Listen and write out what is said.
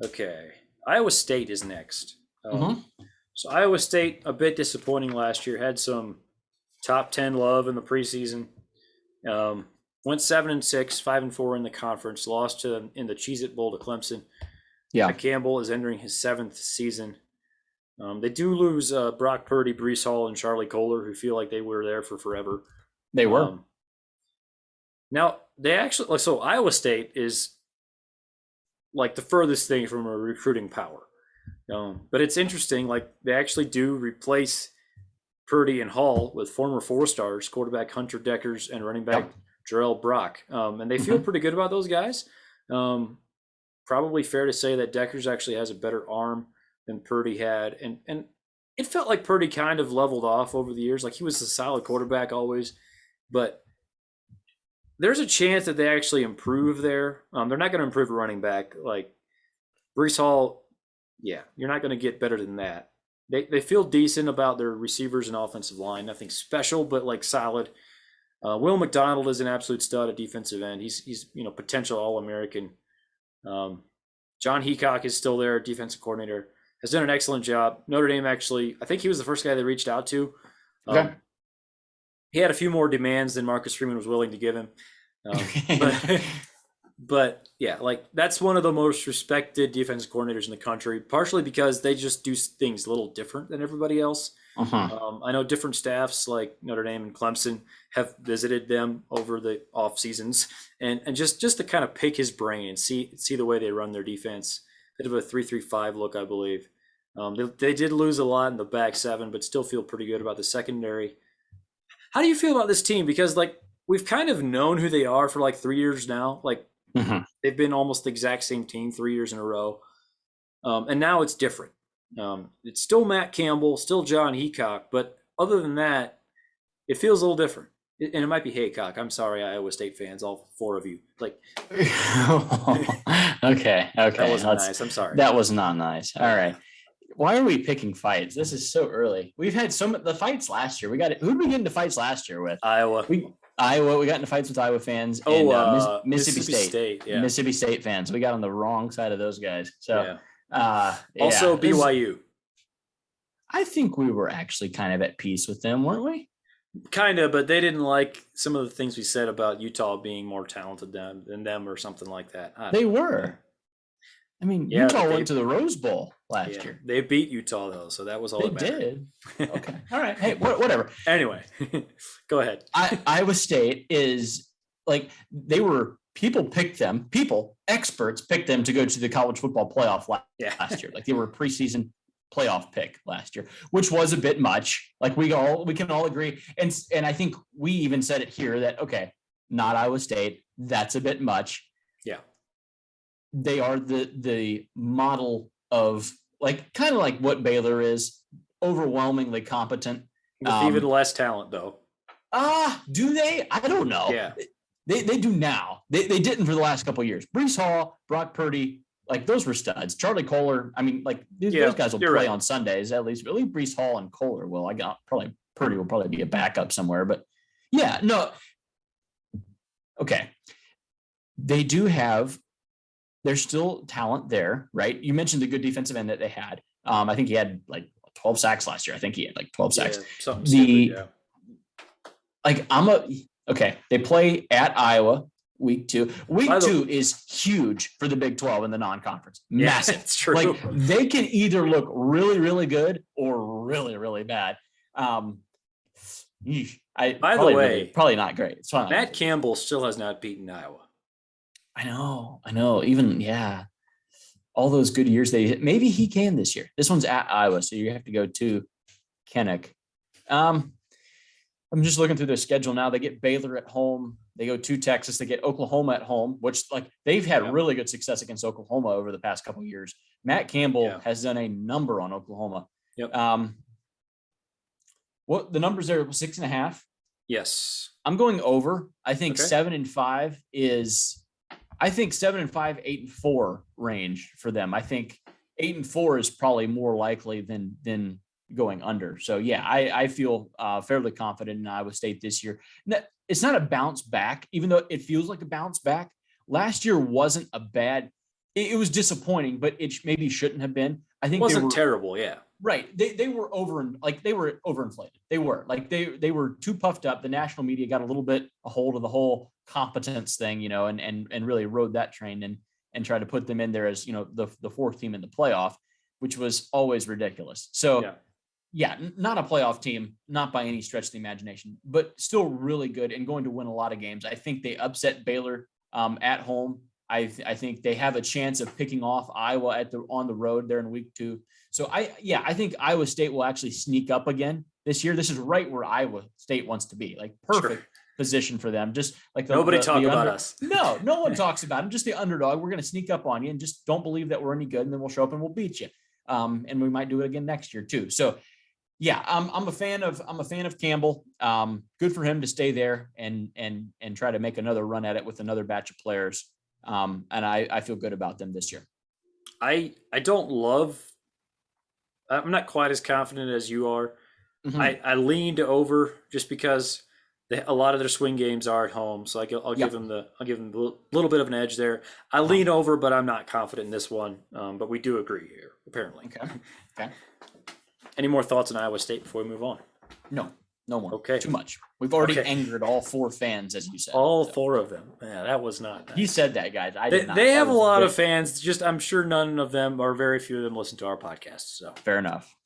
Okay. Iowa State is next. Mm-hmm. So Iowa State, a bit disappointing last year, had some top 10 love in the preseason. Um, Went 7-6, 5-4 in the conference, lost to in the Cheez-It Bowl to Clemson. Yeah, Matt Campbell is entering his seventh season. They do lose Brock Purdy, Brees Hall, and Charlie Kohler, who feel like they were there for forever. they were. Um, Now they actually so Iowa State is like the furthest thing from a recruiting power. But it's interesting, like they actually do replace Purdy and Hall with former four stars, quarterback Hunter Deckers and running back Yep. Jarrell Brock. And they feel Mm-hmm. pretty good about those guys. Um, Probably fair to say that Deckers actually has a better arm than Purdy had. And it felt like Purdy kind of leveled off over the years. Like he was a solid quarterback always, but there's a chance that they actually improve there. They're not going to improve a running back like Brees Hall. Yeah, you're not going to get better than that. They feel decent about their receivers and offensive line. Nothing special, but like solid. Will McDonald is an absolute stud at defensive end. He's potential All American. John Heacock is still there, defensive coordinator. Has done an excellent job. Notre Dame actually, I think he was the first guy they reached out to. Okay. He had a few more demands than Marcus Freeman was willing to give him. But but yeah, like that's one of the most respected defensive coordinators in the country, partially because they just do things a little different than everybody else. Uh-huh. I know different staffs like Notre Dame and Clemson have visited them over the off seasons, and just to kind of pick his brain and see the way they run their defense. Bit of a 3-3-5 look, I believe. They did lose a lot in the back seven, but still feel pretty good about the secondary. How do you feel about this team? Because like we've kind of known who they are for like 3 years now. Like Mm-hmm. they've been almost the exact same team 3 years in a row, and now it's different. It's still Matt Campbell, still John Heacock, but other than that, it feels a little different. And it might be Haycock. I'm sorry, Iowa State fans, all four of you. Like Okay. that Okay. wasn't nice. I'm sorry. That was not nice. All Yeah. right. Why are we picking fights? This is so early. We've had the fights last year. Who did we get into fights last year with? Iowa. Iowa. We got into fights with Iowa fans Oh, and Mississippi State. Yeah. Mississippi State fans. We got on the wrong side of those guys. So, Also BYU. I think we were actually kind of at peace with them, weren't we? Kind of, but they didn't like some of the things we said about Utah being more talented than them or something like that. They were. I mean, Yeah, Utah but went to the Rose Bowl last Yeah, year. they beat Utah though, so that was all They that mattered. did. Okay. All right. Hey, whatever. Anyway, go ahead. Iowa State is like experts picked them to go to the college football playoff Yeah. last year. Like they were a preseason playoff pick last year, which was a bit much. Like we can all agree. And I think we even said it here that, okay, not Iowa State. That's a bit much. Yeah. They are the model of like kind of like what Baylor is, overwhelmingly competent. With even less talent though. Do they? I don't know. Yeah. They do now. They didn't for the last couple of years. Brees Hall, Brock Purdy, like those were studs. Charlie Kohler, I mean, like those guys will play right. on Sundays at least Brees Hall and Kohler will. I got probably Purdy will probably be a backup somewhere, but yeah, no. Okay. They do have, there's still talent there, right? You mentioned the good defensive end that they had. I think he had like 12 sacks last year. I think he had like 12 sacks. Something stupid, yeah. They play at Iowa week 2. Week 2 is huge for the Big 12 in the non-conference. Massive. It's true. Like they can either look really, really good or really, really bad. By the way, probably not great. It's fine. Matt Campbell still has not beaten Iowa. I know. Even, yeah. All those good years maybe he can this year. This one's at Iowa, so you have to go to Kinnick. I'm just looking through their schedule now. They get Baylor at home. They go to Texas. They get Oklahoma at home, which like they've had really good success against Oklahoma over the past couple of years. Matt Campbell has done a number on Oklahoma. Yep. What the numbers there? 6.5. Yes. I'm going over. I think 7-5 is. I think 7-5, 8-4 range for them. I think 8-4 is probably more likely than going under. So yeah, I feel fairly confident in Iowa State this year. It's not a bounce back, even though it feels like a bounce back. Last year wasn't a bad. it was disappointing, but it maybe shouldn't have been. I think Wasn't terrible, yeah. right. They were overinflated. They were like they were too puffed up. The national media got a little bit a hold of the whole competence thing, and really rode that train and tried to put them in there as the fourth team in the playoff, which was always ridiculous. So not a playoff team, not by any stretch of the imagination, but still really good and going to win a lot of games. I think they upset Baylor at home. I think they have a chance of picking off Iowa on the road there in week 2. So I think Iowa State will actually sneak up again this year. This is right where Iowa State wants to be, like perfect position for them. Just like nobody talk about us. No one talks about them. Just the underdog. We're going to sneak up on you and just don't believe that we're any good, and then we'll show up and we'll beat you. And we might do it again next year too. So yeah, I'm a fan of Campbell. Good for him to stay there and try to make another run at it with another batch of players. And I feel good about them this year. I'm not quite as confident as you are. Mm-hmm. I leaned over just because a lot of their swing games are at home, so I'll give them a little bit of an edge there. I lean over, but I'm not confident in this one. But we do agree here, apparently. Okay. Any more thoughts on Iowa State before we move on? No more. Okay. Too much. We've already angered all 4 fans, as you said. All 4 of them. Yeah, that was not nice. He said that, guys. I they, did not. They have a lot of fans. Just I'm sure none of them, or very few of them, listen to our podcast. So fair enough.